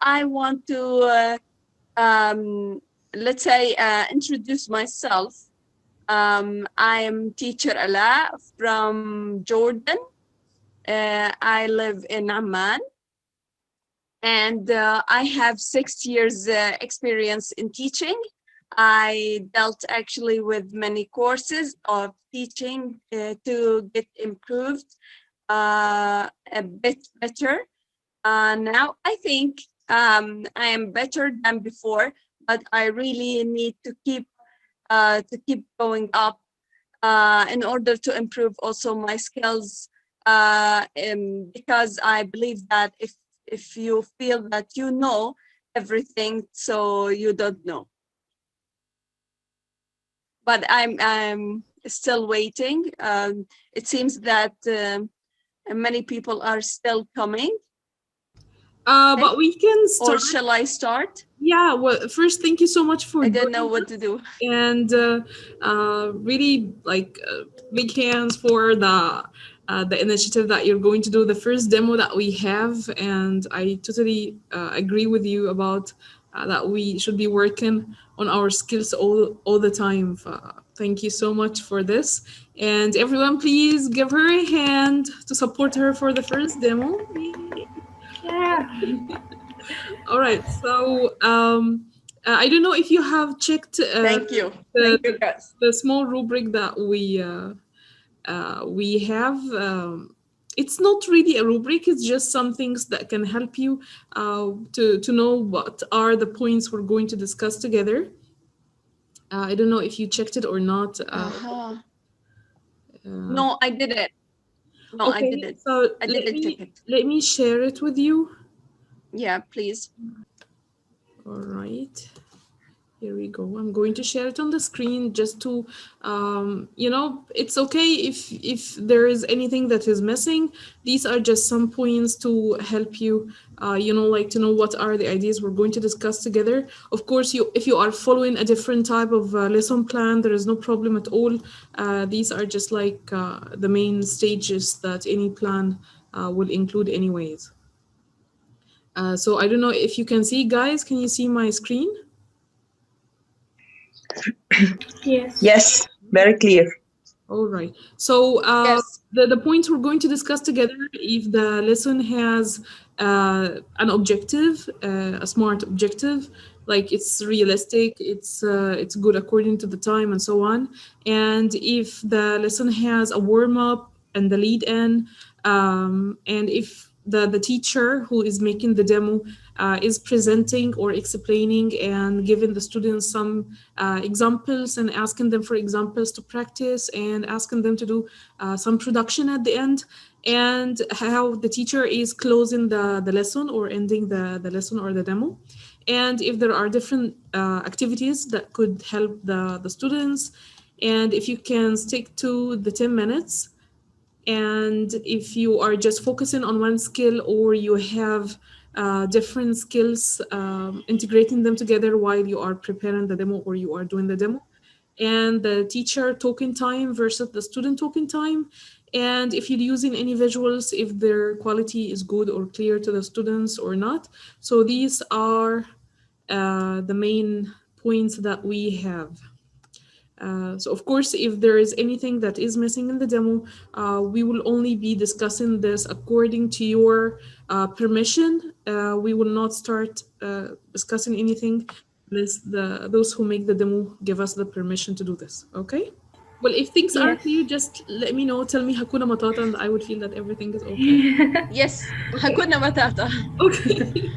I want to, let's say, introduce myself. I am teacher Alaء from Jordan. I live in Amman. And I have 6 years experience in teaching. I dealt actually with many courses of teaching to get improved a bit better. Now I think I am better than before, but I really need to keep going up in order to improve also my skills. Because I believe that if you feel that you know everything, so you don't know. But I'm still waiting. It seems that many people are still coming. But we can start. Or shall I start? Yeah, well, first, thank you so much for I don't know what to do. And really, big hands for the initiative that you're going to do, the first demo that we have. And I totally agree with you about that we should be working on our skills all the time. Thank you so much for this. And everyone, please give her a hand to support her for the first demo. Yeah. All right, so I don't know if you have checked Thank you. Thank you, guys. The small rubric that we have. It's not really a rubric, it's just some things that can help you to know what are the points we're going to discuss together. I don't know if you checked it or not. No, I didn't. No, okay, I didn't. So I didn't check it. Let me share it with you. Yeah, please. All right. Here we go. I'm going to share it on the screen just to, it's okay if there is anything that is missing. These are just some points to help you, to know what are the ideas we're going to discuss together. Of course, if you are following a different type of lesson plan, there is no problem at all. These are just like the main stages that any plan will include anyways. So I don't know if you can see, guys, can you see my screen? Yes, very clear. All right. So yes. the points we're going to discuss together, if the lesson has an objective, a smart objective, like it's realistic, it's good according to the time and so on. And if the lesson has a warm-up and the lead-in, and if the teacher who is making the demo is presenting or explaining and giving the students some examples and asking them for examples to practice and asking them to do some production at the end, and how the teacher is closing the lesson or ending the lesson or the demo. And if there are different activities that could help the students, and if you can stick to the 10 minutes, and if you are just focusing on one skill or you have different skills, integrating them together while you are preparing the demo or you are doing the demo, and the teacher talking time versus the student talking time, and if you're using any visuals, if their quality is good or clear to the students or not. So these are the main points that we have. So of course, if there is anything that is missing in the demo, we will only be discussing this according to your permission. We will not start discussing anything unless those who make the demo give us the permission to do this, okay? Well, if things are clear, just let me know, tell me Hakuna Matata, and I would feel that everything is okay. Yes, Hakuna Matata. Okay.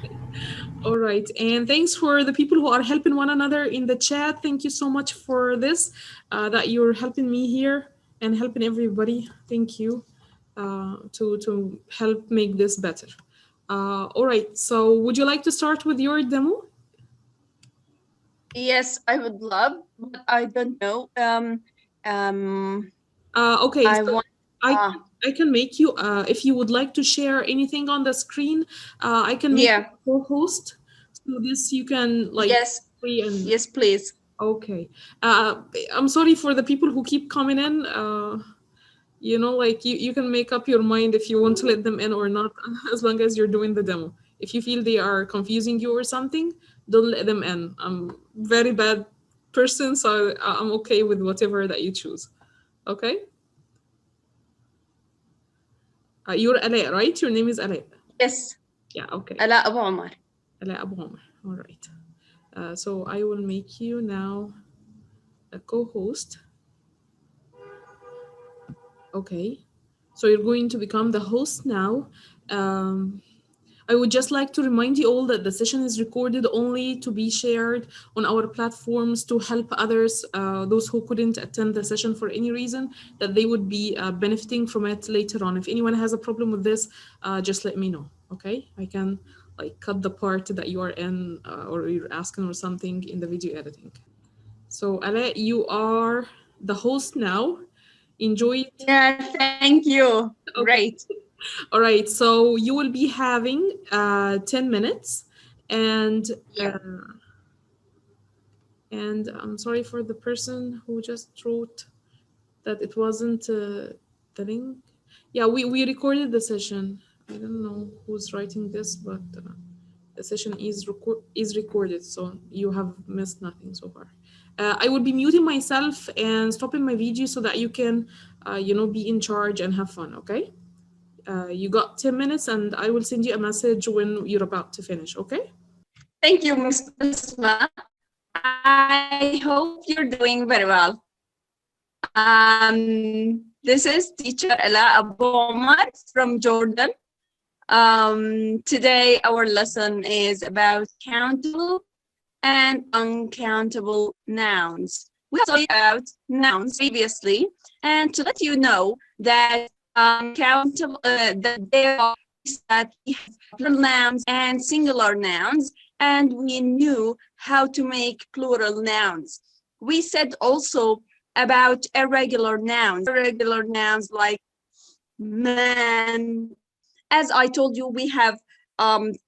All right. And thanks for the people who are helping one another in the chat. Thank you so much for this, that you're helping me here and helping everybody. Thank you to help make this better. All right. So would you like to start with your demo? Yes, I would love, but I don't know. Okay. I can make you, if you would like to share anything on the screen, I can make you a co-host. So this you can yes, yes, please. Okay. I'm sorry for the people who keep coming in. You can make up your mind if you want to let them in or not, as long as you're doing the demo. If you feel they are confusing you or something, don't let them in. I'm very bad person, so I'm okay with whatever that you choose. Okay? You're Alaء, right? Your name is Alaء. Yes. Yeah, okay. آلاء أبو عمر. Alaء Abu Omar. All right. So I will make you now a co-host. Okay. So you're going to become the host now. I would just like to remind you all that the session is recorded only to be shared on our platforms to help others, those who couldn't attend the session for any reason, that they would be benefiting from it later on. If anyone has a problem with this, just let me know, okay? I can like cut the part that you are in or you're asking or something in the video editing. So Alaء, you are the host now. Enjoy it. Yeah, thank you. Okay. Great. All right, so you will be having 10 minutes and and I'm sorry for the person who just wrote that it wasn't the link. Yeah, we recorded the session. I don't know who's writing this, but the session is recorded, so you have missed nothing so far. I will be muting myself and stopping my video so that you can, be in charge and have fun, okay? You got 10 minutes and I will send you a message when you're about to finish, okay? Thank you, Ms. Bsmة. I hope you're doing very well. This is teacher Alaء Abu Omar from Jordan. Today our lesson is about countable and uncountable nouns. We have talked about nouns previously, and to let you know that countable that there are that we have plural nouns and singular nouns, and we knew how to make plural nouns. We said also about irregular nouns like man. As I told you, we have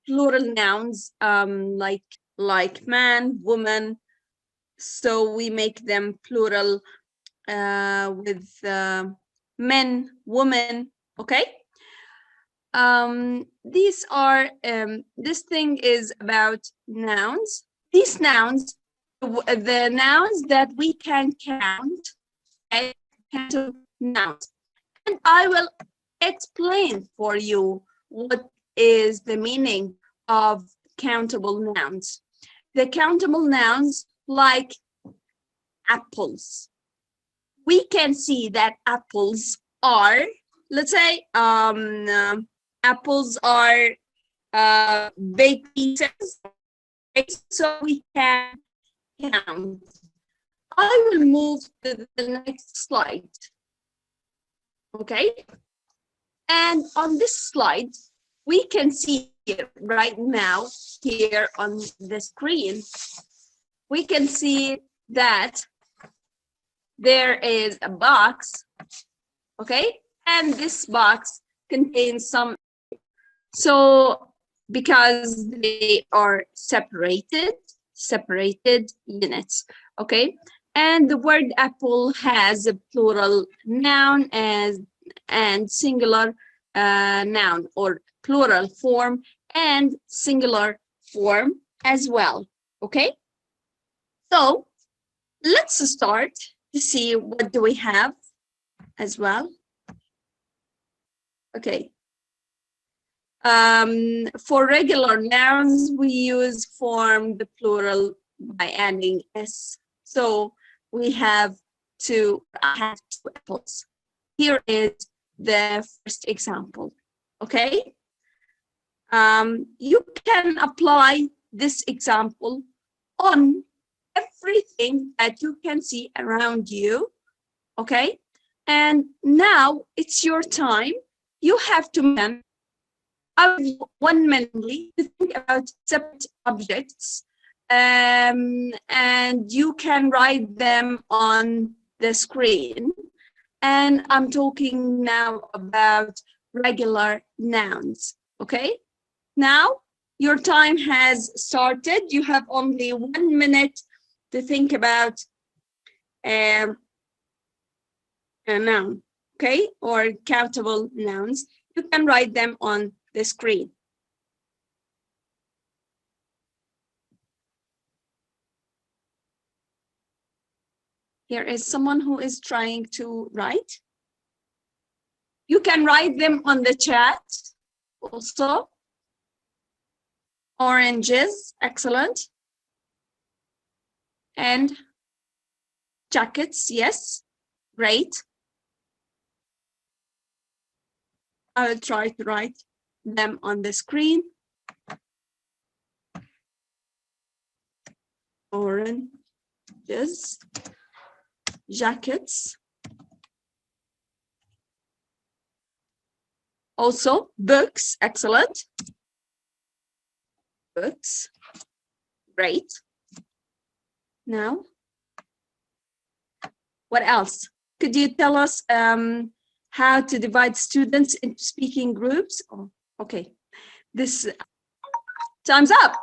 plural nouns like man, woman. So we make them plural with men, woman. Okay. These are this thing is about nouns. These nouns, the nouns that we can count, countable nouns, and I will explain for you what is the meaning of countable nouns. The countable nouns like apples. We can see that apples are, let's say, apples are big pieces, so we can count. I will move to the next slide. Okay, and on this slide, we can see right now here on the screen, we can see that there is a box, okay, and this box contains some, so because they are separated units, okay, and the word apple has a plural noun and singular noun, or plural form and singular form as well, okay? So let's start to see what do we have as well. Okay. For regular nouns, we use form the plural by adding s. So we have two apples. Here is the first example. Okay. You can apply this example on everything that you can see around you. Okay. And now it's your time. You have to have 1 minute to think about separate objects, and you can write them on the screen. And I'm talking now about regular nouns. Okay, now your time has started. You have only 1 minute to think about a noun, okay, or countable nouns. You can write them on the screen. Here is someone who is trying to write. You can write them on the chat also. Oranges, excellent. And jackets, yes, great. I will try to write them on the screen. Oranges, jackets. Also, books, excellent. Books, great. Now, what else? Could you tell us how to divide students into speaking groups? Oh, okay, this time's up.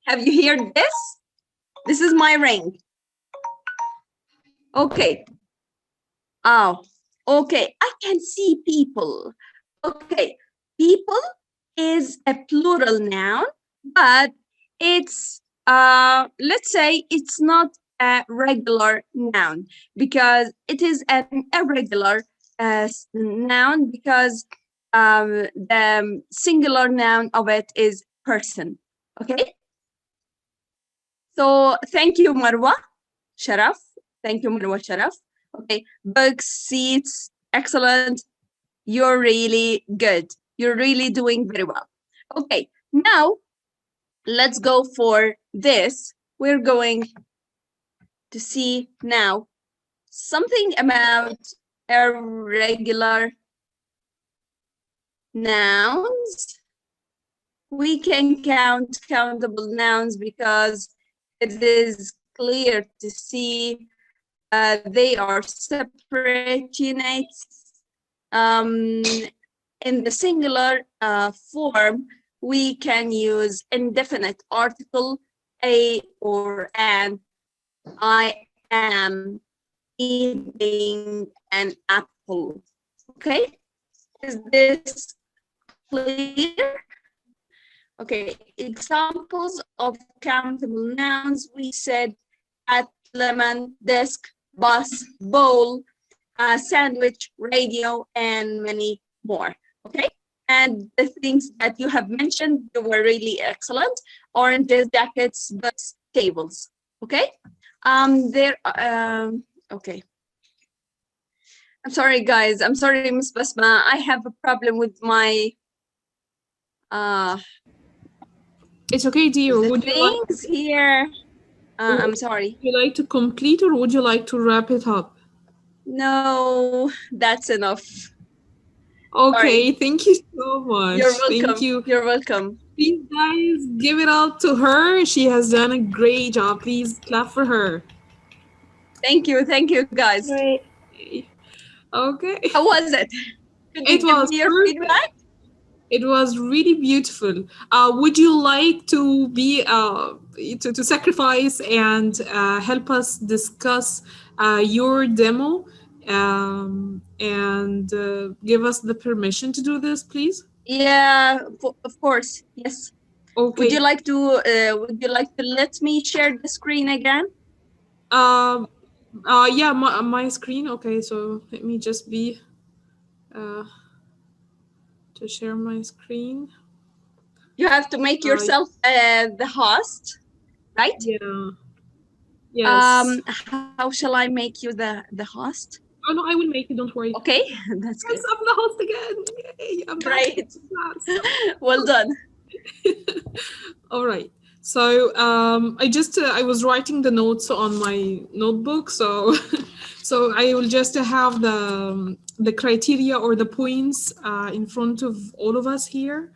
Have you heard this? This is my ring. Okay. Oh, okay, I can see people. Okay, people is a plural noun, but it's, let's say it's not a regular noun because it is an irregular noun because the singular noun of it is person, okay? So thank you, Marwa Sharaf. Thank you, Marwa Sharaf. Okay, books, seats, excellent. You're really good. You're really doing very well. Okay, now let's go for this. We're going to see now something about irregular nouns. We can count countable nouns because it is clear to see they are separate units. In the singular form, we can use indefinite article, a or an. I am eating an apple. Okay, is this clear? Okay, examples of countable nouns. We said at, lemon, desk, bus, bowl, sandwich, radio, and many more. Okay, and the things that you have mentioned, they were really excellent. Oranges, jackets, books, tables. Okay, okay. I'm sorry, guys. I'm sorry, Ms. Basma. I have a problem with my It's okay, dear. Would you like things here? I'm sorry. Would you like to complete or would you like to wrap it up? No, that's enough. Okay, Sorry. thank you so much. You're welcome. Thank you. You're welcome. Please, guys, give it up to her. She has done a great job. Please clap for her. Thank you, guys. Great. Okay. How was it? Could you give me your feedback? It was really beautiful. Would you like to be to sacrifice and help us discuss your demo and give us the permission to do this, please? Yeah, of course. Yes. Okay. Would you like to let me share the screen again? Yeah, my screen. Okay, so let me just be to share my screen. You have to make yourself the host, right? Yeah. Yes. How shall I make you the host? Oh no, I will make it. Don't worry. Okay, that's good. Yes, I'm the host again. Yay, I'm great. Well done. All right. So I was writing the notes on my notebook. So so I will just have the criteria or the points in front of all of us here.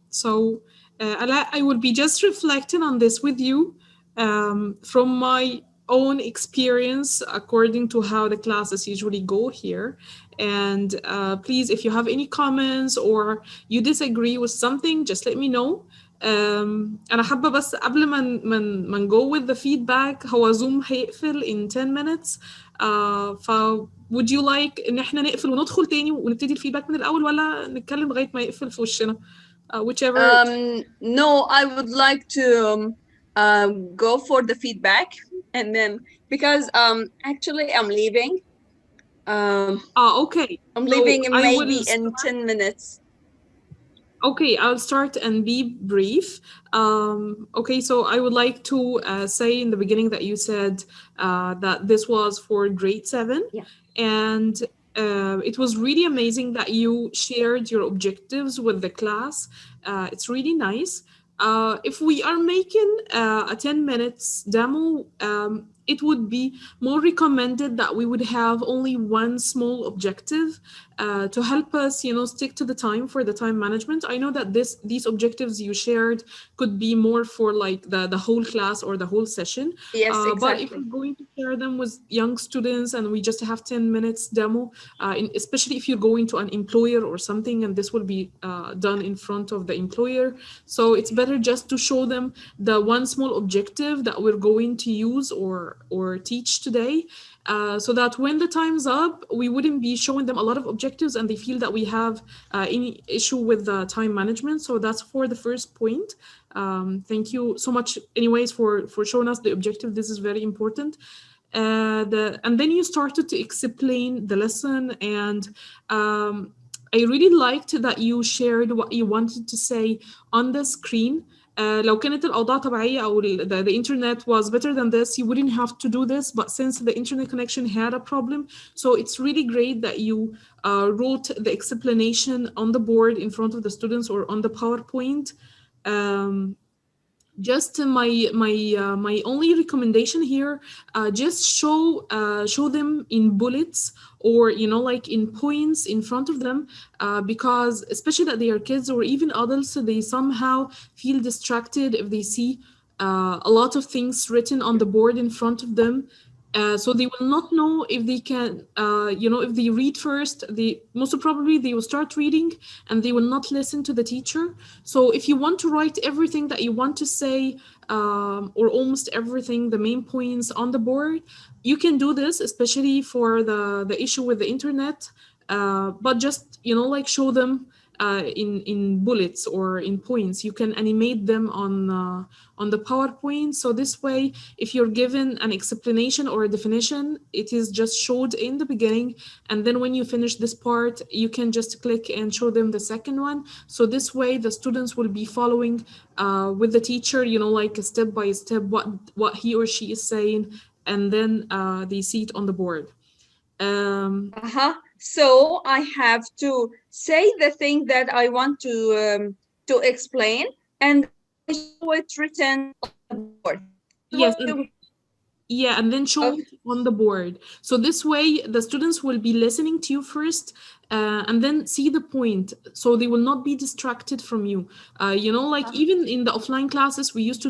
So Alaa, I will be just reflecting on this with you from my own experience according to how the classes usually go here. And please, if you have any comments or you disagree with something, just let me know. أنا حابة بس قبل ما نgo with the feedback هو زوم هيقفل in 10 minutes. would you like إن إحنا نقفل وندخل تاني ونبتدي الفيدباك من الأول ولا نتكلم لغاية ما يقفل في وشنا؟ whichever. No, I would like to go for the feedback and then because actually I'm leaving. Okay. I'm So leaving in I maybe will in 10 minutes. Okay, I'll start and be brief. Okay, so I would like to say in the beginning that you said that this was for grade 7. Yeah. And it was really amazing that you shared your objectives with the class. It's really nice. If we are making a 10 minutes demo, it would be more recommended that we would have only one small objective to help us, stick to the time for the time management. I know that these objectives you shared could be more for like the whole class or the whole session. Yes, But if exactly. we're going to share them with young students and we just have 10 minutes demo, especially if you're going to an employer or something, and this will be done in front of the employer. So it's better just to show them the one small objective that we're going to use or teach today, so that when the time's up, we wouldn't be showing them a lot of objectives and they feel that we have any issue with the time management. So that's for the first point. Thank you so much anyways for showing us the objective. This is very important. And then you started to explain the lesson, and I really liked that you shared what you wanted to say on the screen. لو كانت الأوضاع طبيعية أو the internet was better than this, you wouldn't have to do this. But since the internet connection had a problem, so it's really great that you wrote the explanation on the board in front of the students or on the PowerPoint. Just my only recommendation here, just show them in bullets or like in points in front of them, because especially that they are kids or even adults, they somehow feel distracted if they see a lot of things written on the board in front of them. So they will not know if they can, if they read first, most probably they will start reading and they will not listen to the teacher. So if you want to write everything that you want to say, or almost everything, the main points on the board, you can do this, especially for the issue with the internet. But just, like show them in bullets or in points. You can animate them on the PowerPoint. So this way, if you're given an explanation or a definition, it is just showed in the beginning. And then when you finish this part, you can just click and show them the second one. So this way, the students will be following with the teacher, like step by step, what he or she is saying, and then they see it on the board. So I have to say the thing that I want to explain, and show it written on the board. Yes. Yeah, and then show it on the board. So this way, the students will be listening to you first, and then see the point. So they will not be distracted from you. Even in the offline classes, we used to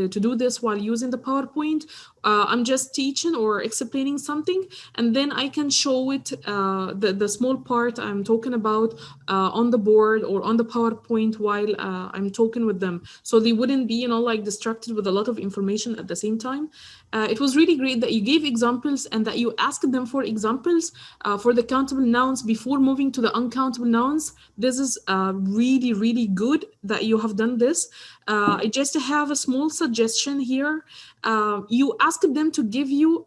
do this while using the PowerPoint. I'm just teaching or explaining something, and then I can show it, the small part I'm talking about, on the board or on the PowerPoint while I'm talking with them. So they wouldn't be, distracted with a lot of information at the same time. It was really great that you gave examples and that you asked them for examples for the countable nouns before moving to the uncountable nouns. This is really, really good that you have done this. I just have a small suggestion here. You asked them to give you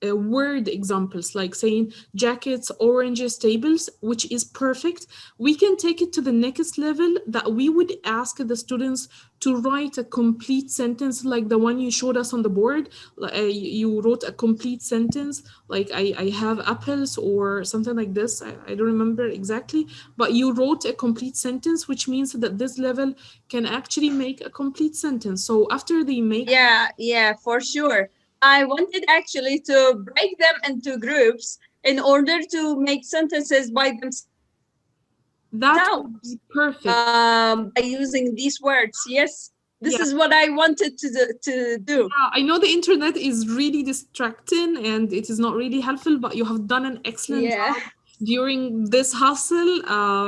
word examples, like saying jackets, oranges, tables, which is perfect. We can take it to the next level, that we would ask the students to write a complete sentence like the one you showed us on the board. You wrote a complete sentence, like I have apples or something like this. I don't remember exactly, but you wrote a complete sentence, which means that this level can actually make a complete sentence. So after they make... Yeah, for sure. I wanted actually to break them into groups in order to make sentences by themselves. That would be perfect. By using these words. Yes, this is what I wanted to do. I know the internet is really distracting and it is not really helpful, but you have done an excellent job during this hustle.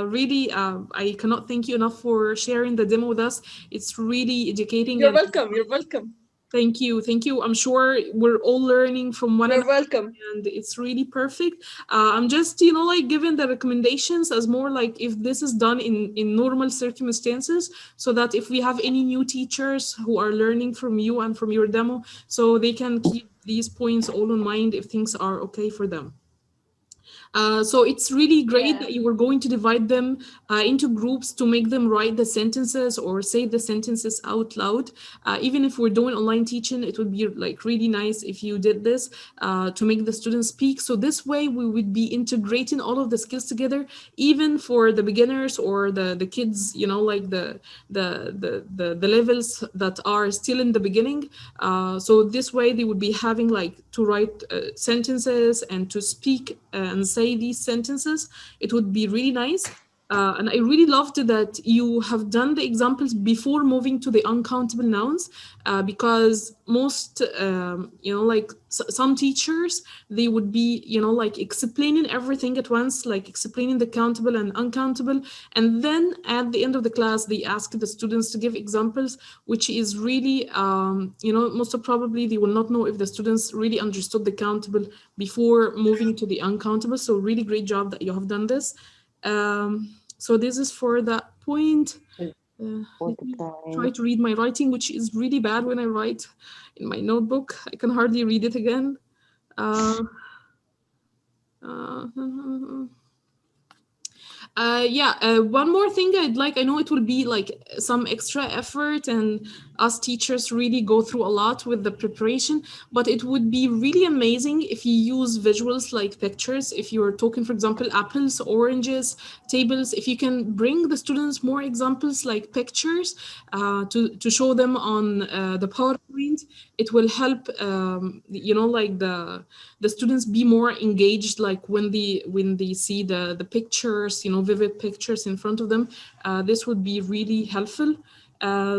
Really, I cannot thank you enough for sharing the demo with us. It's really educating. You're welcome. You're welcome. Thank you. I'm sure we're all learning from one You're another. welcome. And it's really perfect. I'm just, like giving the recommendations as more like if this is done in normal circumstances, so that if we have any new teachers who are learning from you and from your demo, so they can keep these points all in mind if things are okay for them. So it's really great that you were going to divide them into groups to make them write the sentences or say the sentences out loud. Even if we're doing online teaching, it would be like really nice if you did this to make the students speak. So this way we would be integrating all of the skills together, even for the beginners or the kids, like the levels that are still in the beginning. So this way they would be having like to write sentences and to speak and say these sentences. It would be really nice. And I really loved that you have done the examples before moving to the uncountable nouns, because most, like some teachers, they would be, like explaining everything at once, like explaining the countable and uncountable. And then at the end of the class, they ask the students to give examples, which is really, most probably they will not know if the students really understood the countable before moving to the uncountable. So really great job that you have done this. So this is for that point. Let me try to read my writing, which is really bad when I write in my notebook. I can hardly read it again. One more thing I know it will be like some extra effort and us teachers really go through a lot with the preparation, but it would be really amazing if you use visuals like pictures. If you're talking, for example, apples, oranges, tables, if you can bring the students more examples like pictures to show them on the PowerPoint, it will help, like the students be more engaged, like when they see the pictures, vivid pictures in front of them. This would be really helpful.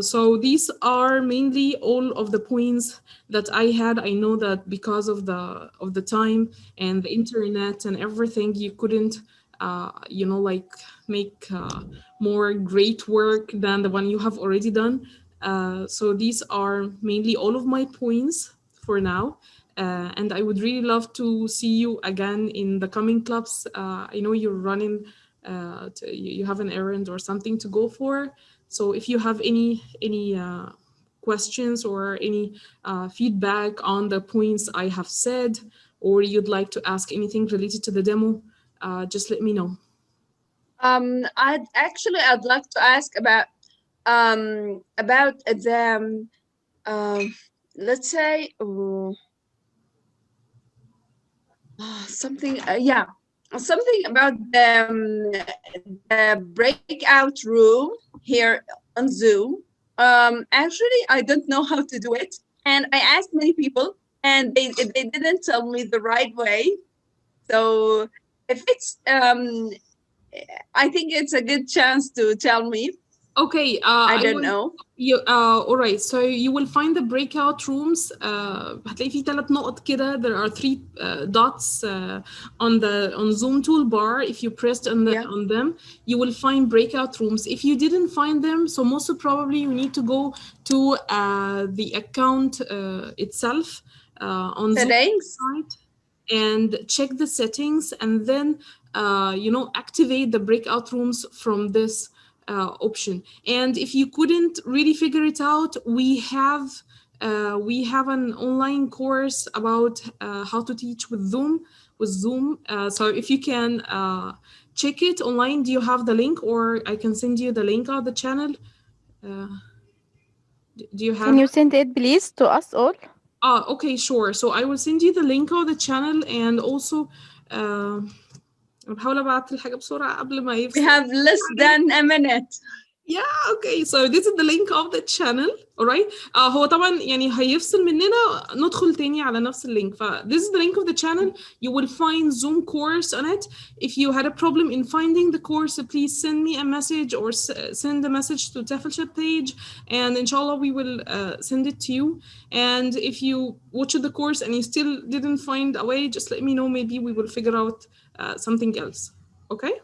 So these are mainly all of the points that I had. I know that because of the time and the internet and everything, you couldn't like make more great work than the one you have already done. So these are mainly all of my points for now. And I would really love to see you again in the coming clubs. I know you're running, you have an errand or something to go for. So if you have any questions or any feedback on the points I have said, or you'd like to ask anything related to the demo, just let me know. I'd like to ask about the let's say something about the breakout room here on Zoom. Actually, I don't know how to do it, and I asked many people, and they didn't tell me the right way. So if it's I think it's a good chance to tell me. Okay. I don't know. All right. So you will find the breakout rooms. هتلاقي في 3 نقط كده. There are 3 dots on Zoom toolbar. If you pressed on them, you will find breakout rooms. If you didn't find them, so most probably you need to go to the account itself on settings. Zoom site and check the settings, and then activate the breakout rooms from this option. And if you couldn't really figure it out, we have an online course about how to teach with Zoom. So if you can check it online, do you have the link, or I can send you the link on the channel? Do you have? Can you send it, please, to us all? Okay, sure. So I will send you the link of the channel, and also بحاول ابعت الحاجه بسرعه قبل ما يفصل. We have less than a minute. Yeah, okay. So this is the link of the channel. Alright. هو طبعا يعني هيفصل مننا ندخل تاني على نفس اللينك. This is the link of the channel. You will find Zoom course on it. If you had a problem in finding the course, please send me a message or send a message to Tafel page, and inshallah we will send it to you. And if you watched the course and you still didn't find a way, just let me know. Maybe we will figure out something else. Okay?